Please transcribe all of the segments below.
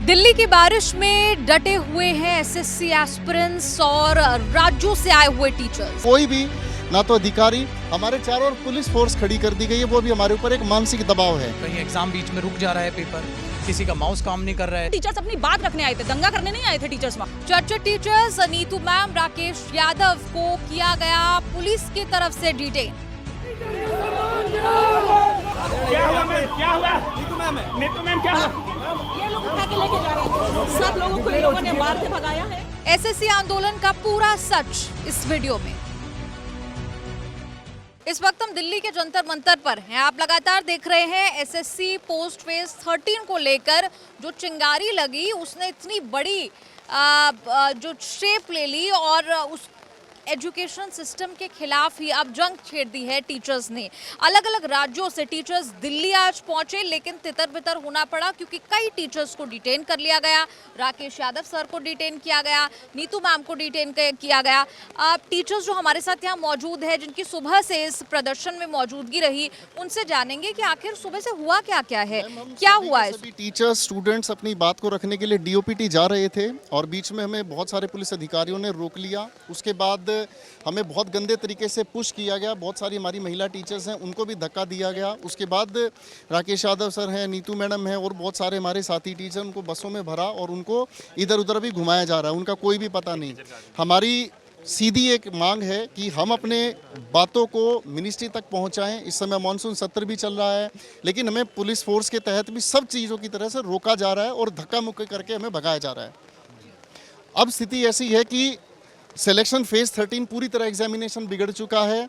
दिल्ली की बारिश में डटे हुए हैं एसएससी एस्पिरेंट्स और राज्यों से आए हुए टीचर्स। कोई भी ना तो अधिकारी, हमारे चारों ओर पुलिस फोर्स खड़ी कर दी गई है, वो भी हमारे ऊपर एक मानसिक दबाव है। कहीं एग्जाम बीच में रुक जा रहा है, पेपर किसी का माउस काम नहीं कर रहा है। टीचर्स अपनी बात रखने आए थे, दंगा करने नहीं आए थे टीचर्स वहाँ। चर्चित टीचर्स नीतू मैम, राकेश यादव को किया गया पुलिस की तरफ से डिटेन। क्या हुआ? नीतू मैम क्या हुआ? ये लोग उठा के लेके जा रहे हैं, सब लोगों को ये लोगों ने मार के भगाया है। एसएससी आंदोलन का पूरा सच इस वीडियो में। इस वक्त हम दिल्ली के जंतर मंतर पर हैं। आप लगातार देख रहे हैं एसएससी पोस्ट फेज 13 को लेकर जो चिंगारी लगी, उसने इतनी बड़ी जो शेप ले ली और उस एजुकेशन सिस्टम के खिलाफ ही अब जंग छेड़ दी है टीचर्स ने। अलग अलग राज्यों से टीचर्स दिल्ली आज पहुंचे, लेकिन तितर बितर होना पड़ा क्योंकि कई टीचर्स को डिटेन कर लिया गया। राकेश यादव सर को डिटेन किया गया, नीतू मैम को डिटेन किया गया। टीचर्स जो हमारे साथ यहाँ मौजूद है, जिनकी सुबह से इस प्रदर्शन में मौजूदगी रही, उनसे जानेंगे कि आखिर सुबह से हुआ क्या क्या है, क्या हुआ है। टीचर्स स्टूडेंट्स अपनी बात को रखने के लिए डीओपीटी जा रहे थे और बीच में हमें बहुत सारे पुलिस अधिकारियों ने रोक लिया। उसके बाद हमें बहुत गंदे तरीके से पुश किया गया। बहुत सारी हमारी महिला टीचर्स हैं, उनको भी धक्का दिया गया। उसके बाद राकेश यादव सर हैं, नीतू मैडम हैं और बहुत सारे हमारे साथी टीचर, उनको बसों में भरा और उनको इधर उधर भी घुमाया जा रहा है। उनका कोई भी पता नहीं। हमारी सीधी एक मांग है कि हम अपने बातों को मिनिस्ट्री तक पहुंचाएं। इस समय मानसून सत्र भी चल रहा है, लेकिन हमें पुलिस फोर्स के तहत भी सब चीज़ों की तरह से रोका जा रहा है और धक्का मुक्की करके हमें भगाया जा रहा है। अब स्थिति ऐसी है कि सिलेक्शन फेज 13 पूरी तरह एग्जामिनेशन बिगड़ चुका है।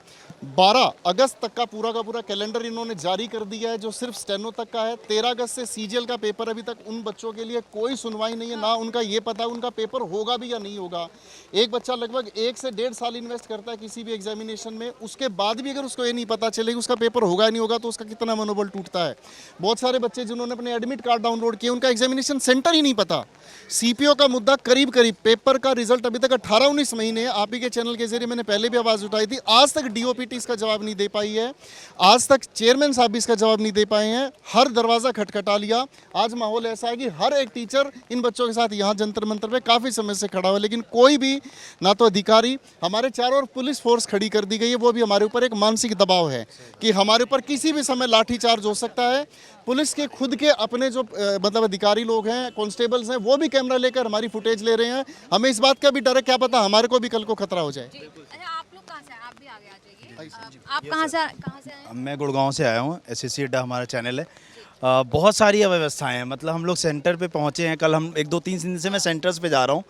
12 अगस्त तक का पूरा कैलेंडर इन्होंने जारी कर दिया है, जो सिर्फ स्टेनो तक का है। 13 अगस्त से सीजीएल का पेपर, अभी तक उन बच्चों के लिए कोई सुनवाई नहीं है, ना उनका ये पता उनका पेपर होगा भी या नहीं होगा। एक बच्चा लगभग 1 से 1.5 साल इन्वेस्ट करता है किसी भी एग्जामिनेशन में, उसके बाद भी अगर उसको ये नहीं पता चले कि उसका पेपर होगा या नहीं होगा तो उसका कितना मनोबल टूटता है। बहुत सारे बच्चे जिन्होंने अपने एडमिट कार्ड डाउनलोड किए, उनका एग्जामिनेशन सेंटर ही नहीं पता। सीपीओ का मुद्दा करीब पेपर का रिजल्ट अभी तक 18-19 महीने, आप ही के चैनल के जरिए मैंने पहले भी आवाज उठाई थी, आज तक डीओपीटी इसका जवाब नहीं दे पाई है। आज तक चेयरमैन साहब भी इसका जवाब नहीं दे पाए हैं। हर दरवाजा खटखटा लिया। आज माहौल ऐसा है कि हर एक टीचर इन बच्चों के साथ यहाँ जंतर मंतर पे काफी समय से खड़ा हुआ, लेकिन कोई भी ना तो अधिकारी, हमारे चारों ओर पुलिस फोर्स खड़ी कर दी गई है, वो भी हमारे ऊपर एक मानसिक दबाव है कि हमारे ऊपर किसी भी समय लाठीचार्ज हो सकता है। पुलिस के खुद के अपने जो मतलब अधिकारी लोग हैं, कांस्टेबल्स हैं, वो भी कैमरा लेकर हमारी फुटेज ले रहे हैं। हमें इस बात का भी डर है, क्या पता हमारे को भी कल को खतरा हो जाए। आप लोग कहाँ से, आप भी आगे आ जाइए। आप कहाँ से आए? मैं गुड़गांव से आया हूँ। एसएससी अड्डा हमारा चैनल है। बहुत सारी अव्यवस्थाएं हैं। मतलब हम लोग सेंटर पे पहुँचे हैं। कल हम 1-2-3 दिन से मैं सेंटर्स पे जा रहा हूँ,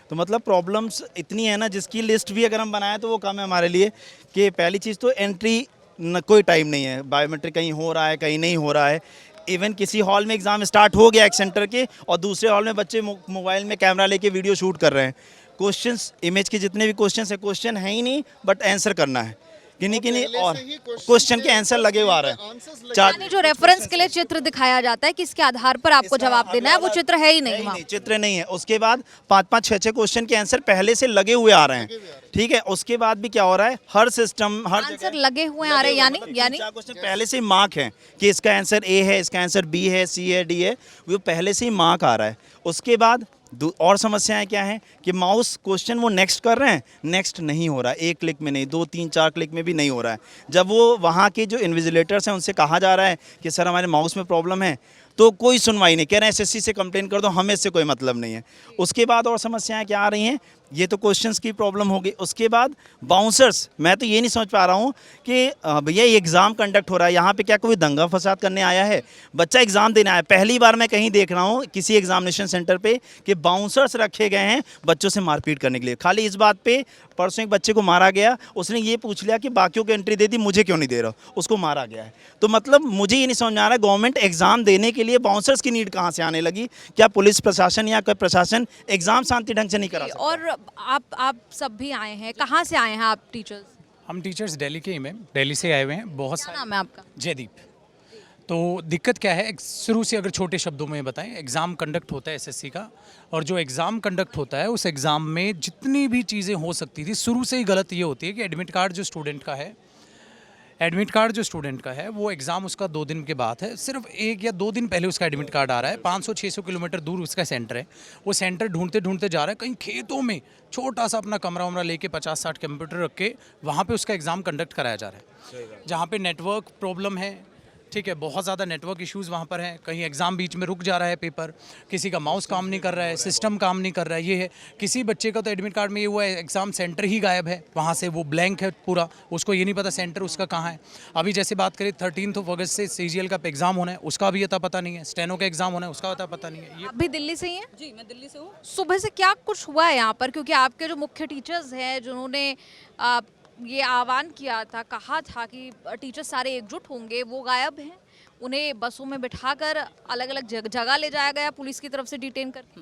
तो मतलब प्रॉब्लम्स इतनी है ना, जिसकी लिस्ट भी अगर हम बनाएं तो वो कम है हमारे लिए। कि पहली चीज़ तो एंट्री कोई टाइम नहीं है, बायोमेट्रिक कहीं हो रहा है कहीं नहीं हो रहा है। इवन किसी हॉल में एग्ज़ाम स्टार्ट हो गया एक सेंटर के, और दूसरे हॉल में बच्चे मोबाइल में कैमरा लेके वीडियो शूट कर रहे हैं। क्वेश्चंस, इमेज के जितने भी क्वेश्चंस है, क्वेश्चन है ही नहीं, बट आंसर करना है किन्हीं और क्वेश्चन के आंसर लगे हुए आ रहे हैं। यानी जो रेफरेंस के लिए चित्र दिखाया जाता है कि इसके आधार पर आपको जवाब देना है, वो चित्र है ही नहीं वहाँ। चित्र नहीं है। उसके बाद 5-5, 6-6 क्वेश्चन के आंसर पहले से लगे हुए आ रहे हैं। ठीक है। उसके बाद भी क्या हो रहा है, हर सिस्टम हर आंसर लगे हुए आ रहे हैं, यानी क्वेश्चन पहले से मार्क है कि इसका आंसर ए है, इसका आंसर बी है, सी है, डी है, वो पहले से ही मार्क आ रहा है। उसके बाद और समस्याएं क्या हैं कि माउस क्वेश्चन वो नेक्स्ट कर रहे हैं, नेक्स्ट नहीं हो रहा है। 1 क्लिक में नहीं, 2-3-4 क्लिक में भी नहीं हो रहा है। जब वो वहाँ के जो इन्विजिलेटर्स हैं उनसे कहा जा रहा है कि सर हमारे माउस में प्रॉब्लम है, तो कोई सुनवाई नहीं, कह रहे हैं एसएससी से कंप्लेन कर दो, हमें इससे कोई मतलब नहीं है। उसके बाद और समस्याएं क्या आ रही हैं, ये तो क्वेश्चंस की प्रॉब्लम होगी। उसके बाद बाउंसर्स, मैं तो ये नहीं समझ पा रहा हूँ कि भैया ये एग्ज़ाम कंडक्ट हो रहा है, यहाँ पे क्या कोई दंगा फसाद करने आया है? बच्चा एग्ज़ाम देने आया। पहली बार मैं कहीं देख रहा हूँ किसी एग्जामिनेशन सेंटर पे कि बाउंसर्स रखे गए हैं बच्चों से मारपीट करने के लिए। खाली इस बात पे, परसों एक बच्चे को मारा गया, उसने ये पूछ लिया कि बाकियों को एंट्री दे दी, मुझे क्यों नहीं दे रहा, उसको मारा गया है। तो मतलब मुझे ये नहीं समझ आ रहा है, गवर्नमेंट एग्ज़ाम देने के लिए बाउंसर्स की नीड कहाँ से आने लगी? क्या पुलिस प्रशासन या कोई प्रशासन एग्ज़ाम शांति ढंग से नहीं करा सकता? और आप सब भी आए हैं, कहाँ से आए हैं आप टीचर्स? हम टीचर्स दिल्ली के ही में, दिल्ली से आए हुए हैं। बहुत क्या नाम है आपका? जयदीप। तो दिक्कत क्या है, शुरू से अगर छोटे शब्दों में बताएं, एग्ज़ाम कंडक्ट होता है एसएससी का, और जो एग्ज़ाम कंडक्ट होता है उस एग्ज़ाम में जितनी भी चीज़ें हो सकती थी, शुरू से ही गलत ये होती है कि एडमिट कार्ड जो स्टूडेंट का है, एडमिट कार्ड जो स्टूडेंट का है वो एग्ज़ाम उसका 2 दिन के बाद है, सिर्फ 1 या 2 दिन पहले उसका एडमिट कार्ड आ रहा है। 500-600 किलोमीटर दूर उसका सेंटर है, वो सेंटर ढूंढते ढूंढते जा रहा है कहीं खेतों में, छोटा सा अपना कमरा वमरा लेके 50-60 कंप्यूटर रख के वहाँ पे उसका एग्ज़ाम कंडक्ट कराया जा रहा है, जहाँ पे नेटवर्क प्रॉब्लम है। ठीक है, बहुत ज़्यादा नेटवर्क इश्यूज़ वहाँ पर हैं, कहीं एग्ज़ाम बीच में रुक जा रहा है पेपर, किसी का माउस काम नहीं कर रहा है, सिस्टम काम नहीं कर रहा है, ये है। किसी बच्चे का तो एडमिट कार्ड में ये हुआ है एग्ज़ाम सेंटर ही गायब है, वहाँ से वो ब्लैंक है पूरा, उसको ये नहीं पता सेंटर उसका कहाँ है। अभी जैसे बात करें 13 अगस्त से CGL का एग्ज़ाम होना है, उसका भी अता पता नहीं है, स्टेनो का एग्ज़ाम होना है, उसका अता पता नहीं है। ये आप भी दिल्ली से ही हैं? जी मैं दिल्ली से हूँ। सुबह से क्या कुछ हुआ है यहाँ पर, क्योंकि आपके जो मुख्य टीचर्स हैं जिन्होंने ये आह्वान किया था, कहा था कि टीचर्स सारे एकजुट होंगे, वो गायब हैं। उन्हें बसों में बिठाकर अलग अलग जगह ले जाया गया पुलिस की तरफ से डिटेन करके।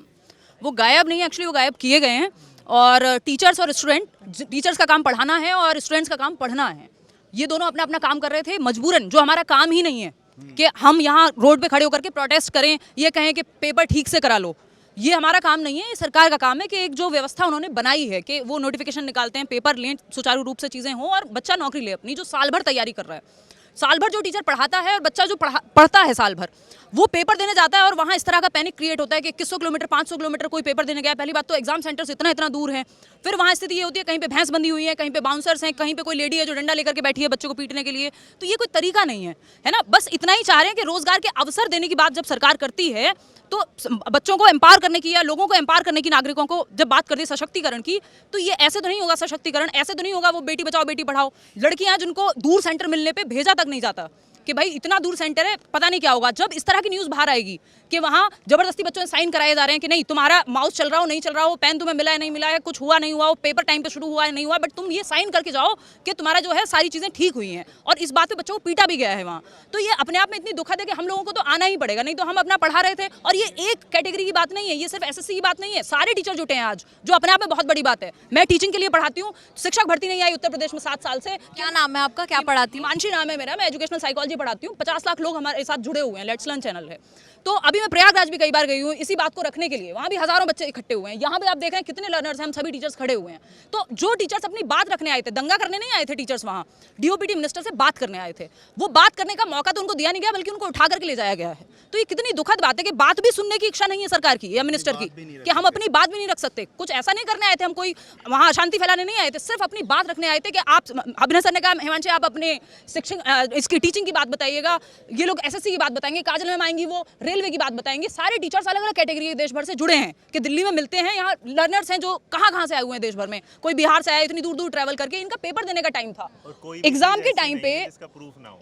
वो गायब नहीं है, एक्चुअली वो गायब किए गए हैं। और टीचर्स और स्टूडेंट, टीचर्स का काम पढ़ाना है और स्टूडेंट्स का काम पढ़ना है, ये दोनों अपना अपना काम कर रहे थे मजबूरन, जो हमारा काम ही नहीं है कि हम यहाँ रोड पे खड़े होकर के प्रोटेस्ट करें, ये कहें कि पेपर ठीक से करा लो। ये हमारा काम नहीं है, ये सरकार का काम है कि एक जो व्यवस्था उन्होंने बनाई है कि वो नोटिफिकेशन निकालते हैं, पेपर लें, सुचारू रूप से चीज़ें हों और बच्चा नौकरी ले अपनी, जो साल भर तैयारी कर रहा है। साल भर जो टीचर पढ़ाता है और बच्चा जो पढ़ता है साल भर, वो पेपर देने जाता है और वहाँ इस तरह का पैनिक क्रिएट होता है कि 2100 किलोमीटर 500 किलोमीटर कोई पेपर देने गया। पहली बात तो एग्जाम सेंटर से इतना दूर है, फिर वहाँ स्थिति ये होती है कहीं पे भैंस बंधी हुई है, कहीं पे बाउंसर्स हैं, कहीं पे कोई लेडी है जो डंडा लेकर के बैठी है बच्चों को पीटने के लिए। तो ये कोई तरीका नहीं है ना। बस इतना ही चाह रहे हैं कि रोजगार के अवसर देने की बात जब सरकार करती है तो बच्चों को एम्पावर करने की या लोगों को एम्पावर करने की, नागरिकों को जब बात करती है सशक्तिकरण की, तो ये ऐसे तो नहीं होगा सशक्तिकरण, ऐसे तो नहीं होगा वो बेटी बचाओ बेटी पढ़ाओ। लड़कियां जिनको दूर सेंटर मिलने पे भेजा तक नहीं जाता कि भाई इतना दूर सेंटर है, पता नहीं क्या होगा। जब इस तरह की न्यूज़ बाहर आएगी कि वहाँ जबरदस्ती बच्चों से साइन कराए जा रहे हैं कि नहीं तुम्हारा माउस चल रहा हो नहीं चल रहा हो, पेन तुम्हें मिला है नहीं मिला है, कुछ हुआ नहीं हुआ, वो पेपर टाइम पे शुरू हुआ है नहीं हुआ, बट तुम ये साइन करके जाओ कि तुम्हारा जो है सारी चीज़ें ठीक हुई हैं, और इस बात पे बच्चों को पीटा भी गया है वहाँ। तो ये अपने आप में इतनी दुखद है कि हम लोगों को तो आना ही पड़ेगा, नहीं तो हम अपना पढ़ा रहे थे। और ये एक कैटेगरी की बात नहीं है, ये सिर्फ SSC की बात नहीं है, सारे टीचर जुटे हैं आज, जो अपने आप में बहुत बड़ी बात है। मैं टीचिंग के लिए पढ़ाती हूँ, शिक्षक भर्ती नहीं आई उत्तर प्रदेश में 7 साल से। क्या नाम है आपका, क्या पढ़ाती हूँ? हिमांशी नाम है मेरा, मैं एजुकेशनल साइकोलॉजी पढ़ाती हूँ। 50 लाख लोग हमारे साथ जुड़े हुए हैं, लेट्स लर्न चैनल है। तो अभी मैं प्रयागराज भी कई बार गई हूँ इसी बात को रखने के लिए, वहाँ भी हजारों बच्चे इकट्ठे हुए हैं। यहाँ भी आप देख रहे हैं कितने लर्नर्स हैं, हम सभी टीचर्स खड़े हुए हैं। तो जो टीचर्स अपनी बात रखने आए थे, दंगा करने नहीं आए थे टीचर्स, वहाँ DOPT मिनिस्टर से बात करने आए थे। वो बात करने का मौका तो उनको दिया नहीं गया, बल्कि उनको उठा करके ले जाया गया है। तो ये कितनी दुखद बात है कि बात भी सुनने की इच्छा नहीं है सरकार की या मिनिस्टर की, कि हम अपनी बात भी नहीं रख सकते। कुछ ऐसा नहीं करने आए थे हम, कोई वहाँ अशांति फैलाने नहीं आए थे, सिर्फ अपनी बात रखने आए थे कि आप, अभिनय सर ने कहा हिमांशी आप अपने शिक्षक इसकी टीचिंग की बात बताइएगा, ये लोग SSC की बात बताएंगे, काजल मैम आएंगी वो रेलवे की बात बताएंगे। सारे टीचर्स अलग अलग कैटेगरी देश भर से जुड़े हैं कि दिल्ली में मिलते हैं। यहाँ लर्नर्स हैं जो कहाँ से आए हुए हैं देश भर में, कोई बिहार से आया, इतनी दूर दूर ट्रैवल करके। इनका पेपर देने का टाइम था एग्जाम के टाइम पे,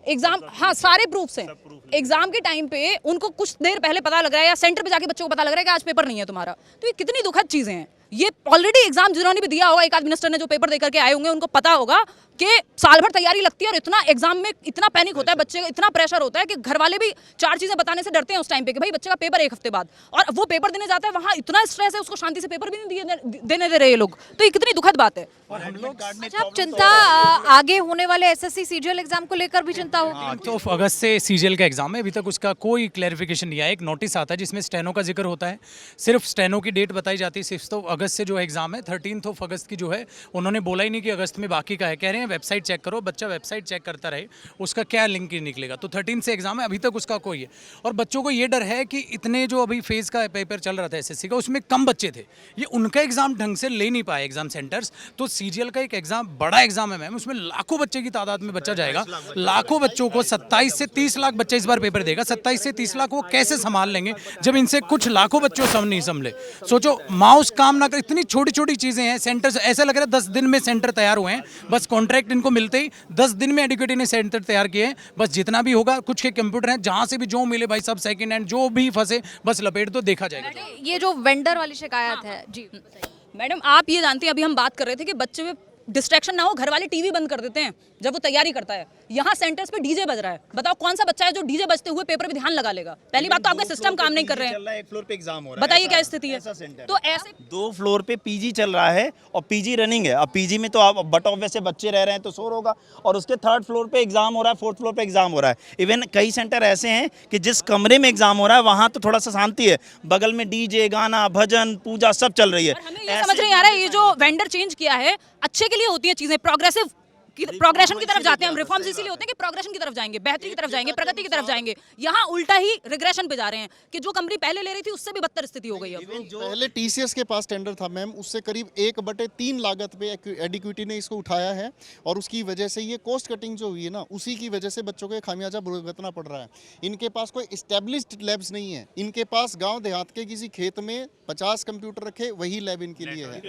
एग्जाम, हाँ सारे प्रूफ्स हैं। एग्जाम के टाइम पे उनको कुछ देर पहले पता लग रहा है या सेंटर पे जाके बच्चों को पता लग रहा है कि आज पेपर नहीं है तुम्हारा। तो ये कितनी दुखद चीजें हैं। ये ऑलरेडी एग्जाम जिन्होंने भी दिया होगा, एक आध मिनिस्टर ने जो पेपर देकर के आए होंगे, उनको पता होगा कि साल भर तैयारी लगती है और इतना एग्जाम में इतना पैनिक होता है बच्चे का, इतना प्रेशर होता है कि घर वाले भी 4 चीजें बताने से डरते हैं उस टाइम पे कि भाई बच्चे का पेपर 1 हफ्ते बाद, और वो पेपर देने जाता है वहाँ इतना स्ट्रेस है, उसको शांति से पेपर भी नहीं देने दे रहे ये लोग। तो ये कितनी दुखद बात है। अच्छा, आप चिंता आगे होने वाले SSC CGL एग्जाम को लेकर भी चिंता हो? तो अगस्त से CGL का एग्जाम है, अभी तक उसका कोई क्लैरिफिकेशन नहीं आया। एक नोटिस आता है जिसमें स्टेनो का जिक्र होता है, सिर्फ स्टेनो की डेट बताई जाती है। 6 अगस्त से जो एग्जाम है, 13 अगस्त की जो है, उन्होंने बोला ही नहीं कि अगस्त में बाकी का है। कह रहे हैं वेबसाइट चेक करो, बच्चा वेबसाइट चेक करता रहे, उसका क्या लिंक ही निकलेगा। तो 13 से एग्जाम है, अभी तक उसका कोई है। और बच्चों को ये डर है कि इतने जो अभी फेज का पेपर चल रहा था SSC का, उसमें कम बच्चे थे, ये उनका एग्जाम ढंग से ले नहीं पाए एग्जाम सेंटर्स। तो CGL का एक एग्जाम बड़ा एग्जाम है मैम, उसमें लाखों बच्चे की तादाद में बच्चा जाएगा, लाखों बच्चों को 27 से 30 लाख बच्चे इस बार पेपर देगा। 27 से 30 लाख वो कैसे संभाल लेंगे जब इनसे कुछ लाखों बच्चों सम नहीं संभले। सोचो, माउस काम ना कर, इतनी छोटी छोटी चीजें हैं। सेंटर ऐसा लग रहा है 10 दिन में सेंटर तैयार हुए हैं, बस कॉन्ट्रैक्ट इनको मिलते ही 10 दिन में एडुकेटी ने सेंटर तैयार किए हैं। बस जितना भी होगा, कुछ के कंप्यूटर हैं, जहां से भी जो मिले भाई सब सेकंड हैंड, जो भी फंसे बस लपेट दो, देखा जाएगा। ये जो वेंडर वाली शिकायत है जी, मैडम आप ये जानती हैं, अभी हम बात कर रहे थे कि बच्चे में डिस्ट्रैक्शन ना हो, घर वाले टीवी बंद कर देते हैं जब वो तैयारी करता है। यहाँ सेंटर्स पे डीजे बज रहा है, बताओ कौन सा बच्चा है जो डीजे बजते हुए पेपर पे ध्यान लगा लेगा? पहली बात तो आपका सिस्टम काम नहीं कर रहे हैं, एक फ्लोर पे एग्जाम हो रहा है, बताइए क्या स्थिति है। तो ऐसे 2 फ्लोर पे PG चल रहा है और PG रनिंग है। अब PG में तो आप बट ऑफ वैसे बच्चे रह रहे हैं तो शोर होगा, और उसके 3rd फ्लोर पे एग्जाम हो रहा है, 4th फ्लोर पे एग्जाम हो रहा है। इवन कई सेंटर ऐसे हैं कि जिस कमरे में एग्जाम हो रहा है वहाँ तो थोड़ा सा शांति है, बगल में DJ, गाना, भजन, पूजा सब चल रही है। हमें ये समझ नहीं आ रहा है, ये जो वेंडर चेंज किया है अच्छे के लिए होती है चीजें, प्रोग्रेसिव प्रोग्रेशन की तरफ जाते हैं हम, रिफॉर्म्स इसीलिए होते हैं कि प्रोग्रेशन की तरफ जाएंगे, बेहतरी की तरफ जाएंगे, प्रगति की तरफ जाएंगे। यहाँ उल्टा ही रिग्रेशन पे जा रहे हैं कि जो कंपनी पहले ले रही थी उससे भी बदतर स्थिति हो गई है। पहले टीसीएस के पास टेंडर था मैम, उससे करीब 1/3 लागत पे एडिक्विटी ने इसको उठाया है और उसकी वजह से ये कॉस्ट कटिंग जो हुई है ना, उसी की वजह से बच्चों को खामियाजा भुगतना पड़ रहा है। इनके पास कोई एस्टेब्लिश्ड लैब्स नहीं है, इनके पास गांव देहात के किसी खेत में 50 कंप्यूटर रखे, वही लैब इनके लिए है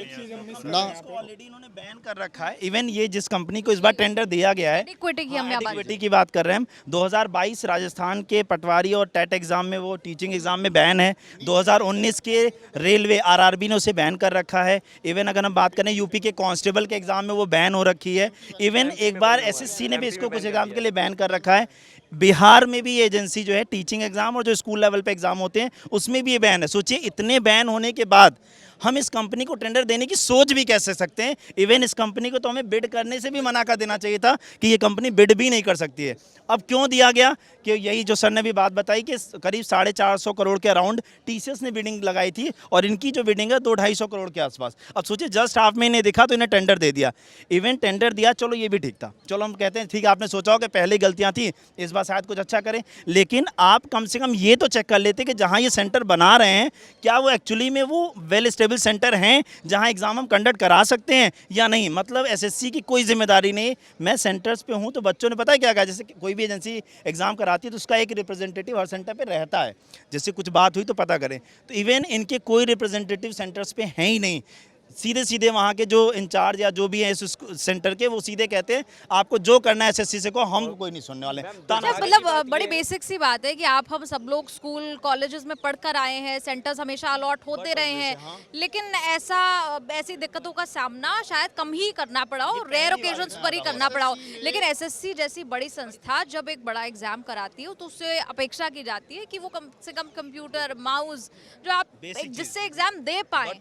ना। ऑलरेडी इन्होंने बैन कर रखा है। इवन ये जिस कंपनी को इस बार टेंडर दिया गया है, Adequacy की हमने बात एडिक्विटी की बात कर रहे हैं हम, 2022 राजस्थान के पटवारी और टेट एग्जाम में, वो टीचिंग एग्जाम में बैन है। 2019 के रेलवे आरआरबी ने उसे बैन कर रखा है। इवन अगर हम बात करें यूपी के कांस्टेबल के एग्जाम में वो बैन हो रखी है। इवन एक बार एसएससी ने भी इसको कुछ एग्जाम के लिए बैन कर रखा है। बिहार में भी ये एजेंसी जो है टीचिंग एग्जाम और जो स्कूल लेवल पे एग्जाम होते हैं उसमें भी ये बैन है। सोचिए, इतने बैन होने के बाद हम इस कंपनी को टेंडर देने की सोच भी कैसे सकते हैं। इवन इस कंपनी को तो हमें बिड करने से भी मना कर देना चाहिए था कि ये कंपनी बिड भी नहीं कर सकती है। अब क्यों दिया गया कि यही जो सर ने भी बात बताई कि करीब 450 करोड़ के अराउंड टीसीएस ने बिडिंग लगाई थी और इनकी जो बिडिंग है 200-250 करोड़ के आसपास। अब सोचिए, जस्ट हाफ में इन्हें दिखा तो इन्हें टेंडर दे दिया। इवन टेंडर दिया, चलो ये भी ठीक था, चलो हम कहते हैं ठीक है, आपने सोचा हो कि पहले गलतियां थी, इस बार शायद कुछ अच्छा करें, लेकिन आप कम से कम ये तो चेक कर लेते कि जहाँ ये सेंटर बना रहे हैं क्या वो एक्चुअली में वो वेल स्टेबल सेंटर हैं जहाँ एग्जाम हम कंडक्ट करा सकते हैं या नहीं। मतलब एसएससी की कोई जिम्मेदारी नहीं। मैं सेंटर्स पे हूँ तो बच्चों ने पता है क्या कहा, जैसे कोई भी एजेंसी एग्जाम कराती है तो उसका एक रिप्रेजेंटेटिव हर सेंटर पे रहता है, जैसे कुछ बात हुई तो पता करें। तो इवन इनके कोई रिप्रेजेंटेटिव सेंटर्स पे हैं ही नहीं। सीधे सीधे वहाँ के जो इंचार्ज या जो भी हैं इस सेंटर के, वो सीधे कहते हैं आपको जो करना है एसएससी से को, हम कोई नहीं सुनने वाले। मतलब बड़ी बेसिक सी बात है कि आप हम सब लोग स्कूल कॉलेजेस में पढ़कर आए हैं, सेंटर्स हमेशा अलॉट होते रहे हैं, लेकिन ऐसी दिक्कतों का सामना शायद कम ही करना पड़ा हो, रेयर ओकेजन्स पर ही करना पड़ा हो। लेकिन एसएससी जैसी बड़ी संस्था जब एक बड़ा एग्जाम कराती है तो उससे अपेक्षा की जाती है कि वो कम से कम कंप्यूटर, माउस, जो आप जिससे एग्जाम दे पाए।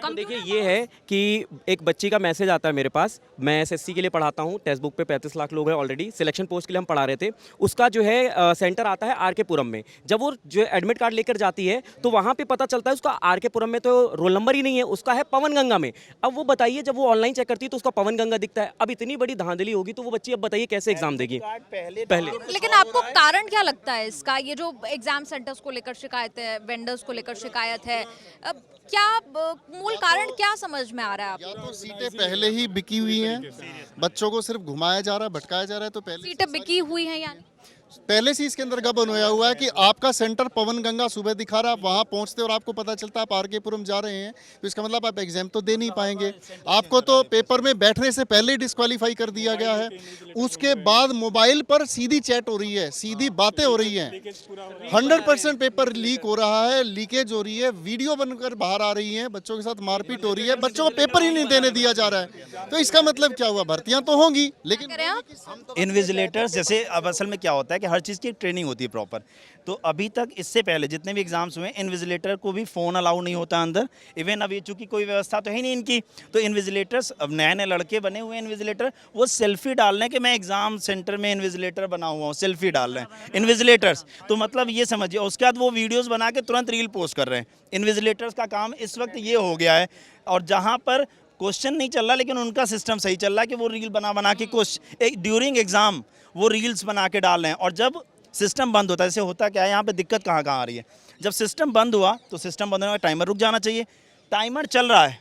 तो देखिए ये है कि एक बच्ची का मैसेज आता है मेरे पास, मैं एसएससी के लिए पढ़ाता हूँ, टेक्स्ट बुक पे 35 लाख लोग हैं ऑलरेडी, सिलेक्शन पोस्ट के लिए हम पढ़ा रहे थे। उसका जो है सेंटर आता है आर के पुरम में। जब वो जो एडमिट कार्ड लेकर जाती है तो वहाँ पे पता चलता है उसका आर के पुरम में तो रोल नंबर ही नहीं है, उसका है पवन गंगा में। अब वो बताइए, जब वो ऑनलाइन चेक करती है तो उसका पवन गंगा दिखता है। अब इतनी बड़ी धांधली होगी तो वो बच्ची अब बताइए कैसे एग्जाम देगी पहले। लेकिन आपको कारण क्या लगता है इसका? ये जो एग्जाम सेंटर्स को लेकर शिकायत है, वेंडर्स को लेकर शिकायत है, अब क्या मूल कारण क्या समझ में आ रहा है आपको? या तो सीटें पहले ही बिकी हुई हैं, बच्चों को सिर्फ घुमाया जा रहा है, भटकाया जा रहा है, तो सीटें बिकी हुई हैं यानी पहले से इसके अंदर गबन होया हुआ है कि आपका सेंटर पवन गंगा सुबह दिखा रहा है, आप वहाँ पहुँचते और आपको पता चलता है आप आर के पुरम जा रहे हैं, तो इसका मतलब आप एग्जाम तो दे नहीं पाएंगे। आपको तो पेपर में बैठने से पहले ही डिस्क्वालीफाई कर दिया गया है। उसके बाद मोबाइल पर सीधी चैट हो रही है, सीधी बातें हो रही हैं, 100% पेपर लीक हो रहा है, लीकेज हो रही है, वीडियो बनकर बाहर आ रही है, बच्चों के साथ मारपीट हो रही है, बच्चों को पेपर ही नहीं देने दिया जा रहा है। तो इसका मतलब क्या हुआ? भर्तियां तो होंगी लेकिन इन्विजिलेटर्स जैसे, अब असल में क्या होता है कि हर चीज़ की ट्रेनिंग होती है प्रॉपर। तो अभी तक इससे पहले जितने भी एग्जाम्स हुए, इन्विजिलेटर को भी फ़ोन अलाउ नहीं होता अंदर। इवन अभी चूंकि कोई व्यवस्था तो है नहीं इनकी, तो इन्विजिलेटर्स, अब नए नए लड़के बने हुए इन्विजिलेटर, वो सेल्फी डाल रहे हैं कि मैं एग्जाम सेंटर में इन्विजिलेटर बना हुआ हूँ, सेल्फी डाल रहे हैं इन्विजिलेटर्स। तो मतलब ये समझिए, उसके बाद वो वीडियोज़ बना के तुरंत रील पोस्ट कर रहे हैं। इन्विजिलेटर्स का काम इस वक्त ये हो गया है। और जहाँ पर क्वेश्चन नहीं चल रहा लेकिन उनका सिस्टम सही चल रहा है कि वो रील बना के क्वेश्चन ड्यूरिंग एग्जाम वो रील्स बना के डाल रहे हैं। और जब सिस्टम बंद होता है, जैसे होता क्या है, यहाँ पे दिक्कत कहाँ आ रही है, जब सिस्टम बंद हुआ तो सिस्टम बंद होने का टाइमर रुक जाना चाहिए, टाइमर चल रहा है।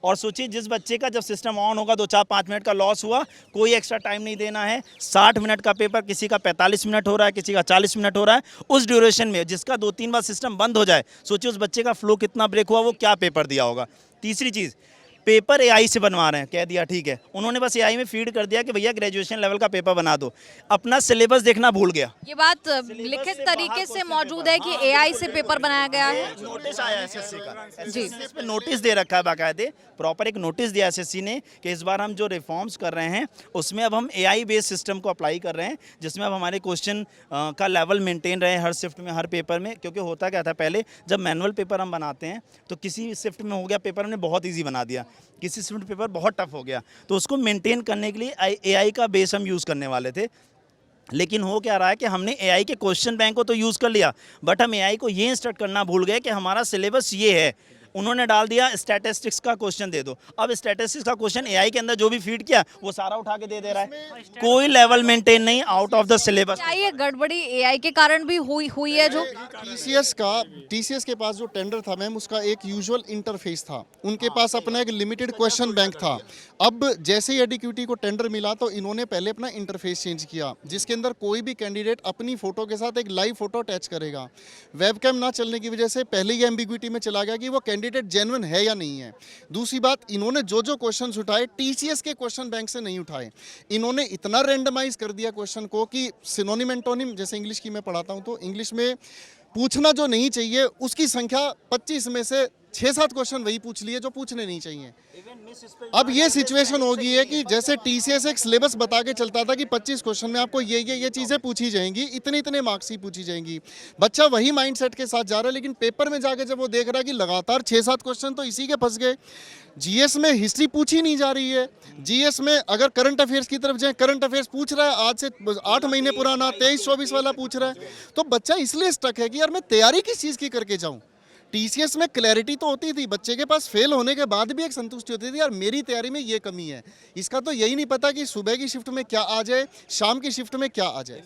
और सोचिए, जिस बच्चे का जब सिस्टम ऑन होगा 2-4-5 मिनट का लॉस हुआ, कोई एक्स्ट्रा टाइम नहीं देना है। 60 मिनट का पेपर किसी का 45 मिनट हो रहा है, किसी का 40 मिनट हो रहा है। उस ड्यूरेशन में जिसका 2-3 बार सिस्टम बंद हो जाए, सोचिए उस बच्चे का फ्लो कितना ब्रेक हुआ, वो क्या पेपर दिया होगा। तीसरी चीज़, पेपर एआई से बनवा रहे हैं, कह दिया ठीक है, उन्होंने बस एआई में फीड कर दिया कि भैया ग्रेजुएशन लेवल का पेपर बना दो, अपना सिलेबस देखना भूल गया। ये बात लिखित तरीके से मौजूद है कि एआई से पेपर बनाया गया है। नोटिस आया एसएससी का जी, इस पे नोटिस दे रखा है बाकायदे, प्रॉपर एक नोटिस दिया एसएससी ने कि इस बार हम जो रिफॉर्म्स कर रहे हैं उसमें अब हम एआई बेस्ड सिस्टम को अप्लाई कर रहे हैं, जिसमें अब हमारे क्वेश्चन का लेवल मेंटेन रहे हर शिफ्ट में, हर पेपर में। क्योंकि होता क्या था, पहले जब मैनुअल पेपर हम बनाते हैं तो किसी शिफ्ट में हो गया पेपर, हमने बहुत ईजी बना दिया, किसी शिफ्ट पेपर बहुत टफ हो गया, तो उसको मेंटेन करने के लिए एआई का बेस हम यूज़ करने वाले थे। लेकिन हो क्या रहा है कि हमने एआई के क्वेश्चन बैंक को तो यूज़ कर लिया, बट हम एआई को ये इंस्ट्रक्ट करना भूल गए कि हमारा सिलेबस ये है। उन्होंने डाल दिया स्टैटिस्टिक्स का क्वेश्चन दे दो। अब स्टैटिस्टिक्स का क्वेश्चन एआई के अंदर जो भी फीड किया वो सारा उठा के दे रहा है, कोई लेवल मेंटेन नहीं, आउट ऑफ द सिलेबस। क्या ये गड़बड़ी एआई के कारण भी हुई है जो टीसीएस के पास जो टेंडर था मैम, उसका एक यूजुअल इंटरफेस था, उनके पास अपना एक लिमिटेड क्वेश्चन बैंक था। अब जैसे ही एडीक्यूटी को टेंडर मिला तो इन्होंने पहले अपना इंटरफेस चेंज किया, जिसके अंदर कोई भी कैंडिडेट अपनी फोटो के साथ एक लाइव फोटो अटैच करेगा। वेबकैम ना चलने की वजह से पहले ही एम्बिग्विटी में चला गया कि वो कैंडिडेट जेन्युइन है या नहीं है। दूसरी बात, इन्होंने जो क्वेश्चंस उठाए टीसीएस के क्वेश्चन बैंक से नहीं उठाए, इन्होंने इतना रैंडमाइज कर दिया क्वेश्चन को कि सिनोनिम एंटोनिम, जैसे इंग्लिश की मैं पढ़ाता हूँ तो इंग्लिश में पूछना जो नहीं चाहिए उसकी संख्या 25 में से 6-7 क्वेश्चन वही पूछ लिए जो पूछने नहीं चाहिए। अब ये सिचुएशन हो गई है कि जैसे टीसीएस एक सिलेबस बता के चलता था कि 25 क्वेश्चन में आपको ये चीज़ें पूछी जाएंगी, इतने मार्क्स ही पूछी जाएंगी। बच्चा वही माइंडसेट के साथ जा रहा है, लेकिन पेपर में जाके जब वो देख रहा है कि लगातार 6-7 क्वेश्चन तो इसी के फंस गए। जीएस में हिस्ट्री पूछी नहीं जा रही है, जीएस में अगर करंट अफेयर्स की तरफ जाए, करंट अफेयर्स पूछ रहा है आज से 8 महीने पुराना, 23-24 वाला पूछ रहा है, तो बच्चा इसलिए स्टक है कि यार मैं तैयारी किस चीज़ की करके जाऊँ। टीसीएस में क्लैरिटी तो होती थी, बच्चे के पास फेल होने के बाद भी एक संतुष्टि होती थी, यार मेरी तैयारी में ये कमी है। इसका तो यही नहीं पता कि सुबह की शिफ्ट में क्या आ जाए, शाम की शिफ्ट में क्या आ जाए।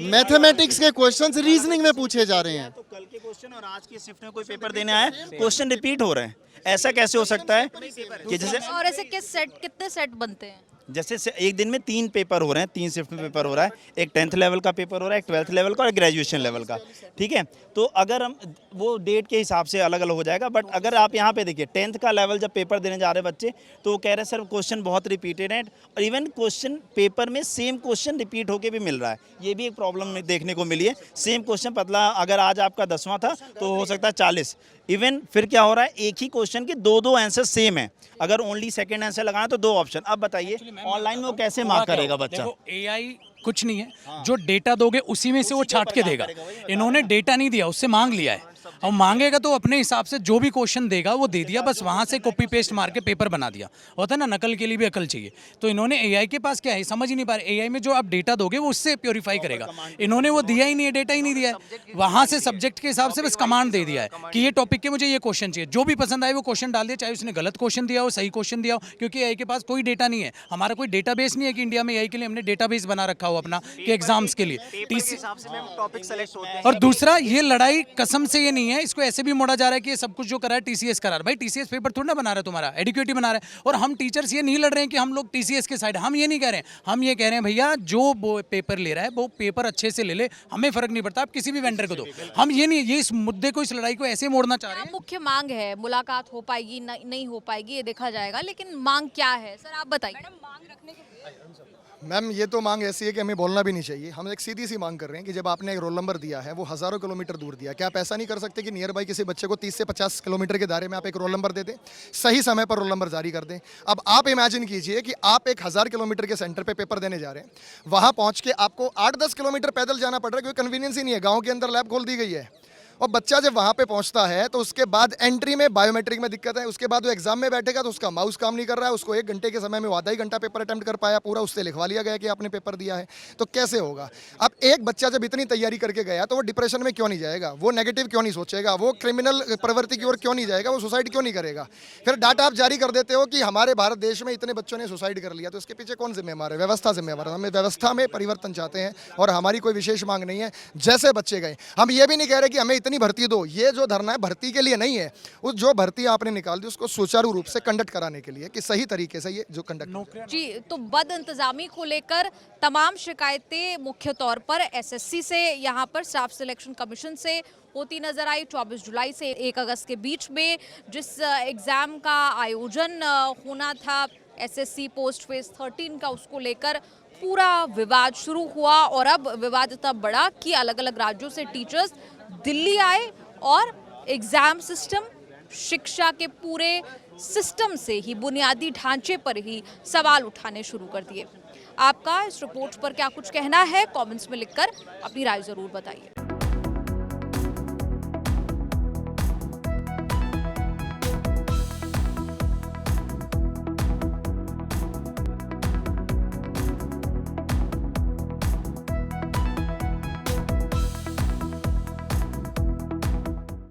मैथमेटिक्स के क्वेश्चंस रीजनिंग में पूछे जा रहे हैं, तो कल के क्वेश्चन और आज की शिफ्ट में कोई पेपर देने आया, क्वेश्चन रिपीट हो रहे हैं। ऐसा कैसे हो सकता है कि जैसे, और ऐसे कितने सेट बनते हैं? जैसे एक दिन में 3 पेपर हो रहे हैं, 3 शिफ्ट में पेपर हो रहा है, एक 10th लेवल का पेपर हो रहा है, एक 12th लेवल का और ग्रेजुएशन लेवल का, ठीक है। तो अगर हम वो डेट के हिसाब से अलग अलग हो जाएगा, बट अगर आप यहाँ पे देखिए 10th का लेवल जब पेपर देने जा रहे हैं बच्चे, तो वो कह रहे हैं सर क्वेश्चन बहुत रिपीटेड है, और इवन क्वेश्चन पेपर में सेम क्वेश्चन रिपीट होके भी मिल रहा है। ये भी एक प्रॉब्लम देखने को मिली है। सेम क्वेश्चन पतला, अगर आज आपका 10वां था तो हो सकता है 40। इवन फिर क्या हो रहा है, एक ही क्वेश्चन के 2 आंसर सेम है, अगर ओनली सेकंड आंसर लगाना तो 2 ऑप्शन। अब बताइए ऑनलाइन में वो कैसे मार्क करेगा बच्चा? एआई कुछ नहीं है, जो डेटा दोगे उसी में से वो छाट के देगा। इन्होंने डेटा नहीं दिया, उससे मांग लिया है, और मांगेगा तो अपने हिसाब से जो भी क्वेश्चन देगा वो दे दिया, बस वहां से कॉपी पेस्ट मार के पेपर बना दिया। होता है ना, नकल के लिए भी अकल चाहिए। तो इन्होंने एआई के पास क्या है समझ ही नहीं पा रहे। एआई में जो आप डेटा दोगे वो उससे प्योरीफाई करेगा, इन्होंने वो दिया ही नहीं है, डेटा ही नहीं दिया है। वहां से सब्जेक्ट के हिसाब से बस कमांड दे दिया है कि ये टॉपिक के मुझे ये क्वेश्चन चाहिए, जो भी पसंद आए वो क्वेश्चन डाल दिया, चाहे उसने गलत क्वेश्चन दिया हो सही क्वेश्चन दिया हो, क्योंकि एआई के पास कोई डेटा नहीं है। हमारा कोई डेटाबेस नहीं है कि इंडिया में एआई के लिए हमने डेटाबेस बना रखा हो अपना कि एग्जाम्स के लिए। और दूसरा, ये लड़ाई कसम से ये नहीं है, इसको ऐसे भी मोड़ा जा रहा है कि ये सब कुछ जो करा है टीसीएस करा है। भाई टीसीएस पेपर थोड़ा ना बना रहा है तुम्हारा, एडुकेटी बना रहा है। और हम टीचर्स ये नहीं लड़ रहे हैं कि हम लोग टीसीएस के साइड, हम ये नहीं कह रहे हैं। हम ये कह रहे हैं भैया जो पेपर ले रहा है वो पेपर अच्छे से ले ले, हमें फर्क नहीं पड़ता, आप किसी भी वेंडर को दो। हम ये नहीं, ये इस मुद्दे को, इस लड़ाई को ऐसे मोड़ना चाह रहे हैं। मुख्य मांग है, मुलाकात हो पाएगी नहीं हो पाएगी ये देखा जाएगा, लेकिन मांग क्या है सर आप बताइए। मैम ये तो मांग ऐसी है कि हमें बोलना भी नहीं चाहिए। हम एक सीधी सी मांग कर रहे हैं कि जब आपने एक रोल नंबर दिया है वो हज़ारों किलोमीटर दूर दिया, क्या आप ऐसा नहीं कर सकते कि नियर बाई किसी बच्चे को 30 से 50 किलोमीटर के दायरे में आप एक रोल नंबर दे दें, सही समय पर रोल नंबर जारी कर दें। अब आप इमेजिन कीजिए कि आप एक 1000 किलोमीटर के सेंटर पे पेपर देने जा रहे हैं, वहाँ पहुँच के आपको 8-10 किलोमीटर पैदल जाना पड़ रहा है, क्योंकि कन्वीनियंस ही नहीं है। गाँव के अंदर लैब खोल दी गई है, और बच्चा जब वहाँ पे पहुँचता है तो उसके बाद एंट्री में बायोमेट्रिक में दिक्कत है, उसके बाद वो एग्जाम में बैठेगा तो उसका माउस काम नहीं कर रहा है, उसको 1 घंटे के समय में वो आधा ही घंटा पेपर अटेम्प्ट कर पाया, पूरा उससे लिखवा लिया गया कि आपने पेपर दिया है, तो कैसे होगा। अब एक बच्चा जब इतनी तैयारी करके गया तो वो डिप्रेशन में क्यों नहीं जाएगा, वो नेगेटिव क्यों नहीं सोचेगा, वो क्रिमिनल प्रवृत्ति की ओर क्यों नहीं जाएगा, वो सुसाइड क्यों नहीं करेगा। फिर डाटा आप जारी कर देते हो कि हमारे भारत देश में इतने बच्चों ने सुसाइड कर लिया, तो इसके पीछे कौन जिम्मेवार है? व्यवस्था जिम्मेवार है। हमें व्यवस्था में परिवर्तन चाहते हैं और हमारी कोई विशेष मांग नहीं है। जैसे बच्चे गए, हम ये भी नहीं कह रहे कि हमें इतनी भर्ती दो, ये जो धरना है भर्ती के लिए नहीं है, उस जो भर्ती आपने निकाल दी उसको सुचारू रूप से कंडक्ट कराने के लिए कि सही तरीके से ये जो कंडक्ट। जी, तो बद इंतजामी को लेकर तमाम शिकायतें मुख्य तौर पर एसएससी से, यहाँ पर स्टाफ सिलेक्शन कमीशन से होती नजर आई। 24 जुलाई से 1 अगस्त के बीच में जिस एग्जाम का आयोजन होना था एसएससी पोस्ट फेज 13 का, उसको लेकर पूरा विवाद शुरू हुआ। और अब विवाद इतना बड़ा कि अलग अलग राज्यों से टीचर्स दिल्ली आए और एग्जाम सिस्टम, शिक्षा के पूरे सिस्टम से ही, बुनियादी ढांचे पर ही सवाल उठाने शुरू कर दिए। आपका इस रिपोर्ट पर क्या कुछ कहना है, कमेंट्स में लिखकर अपनी राय जरूर बताइए।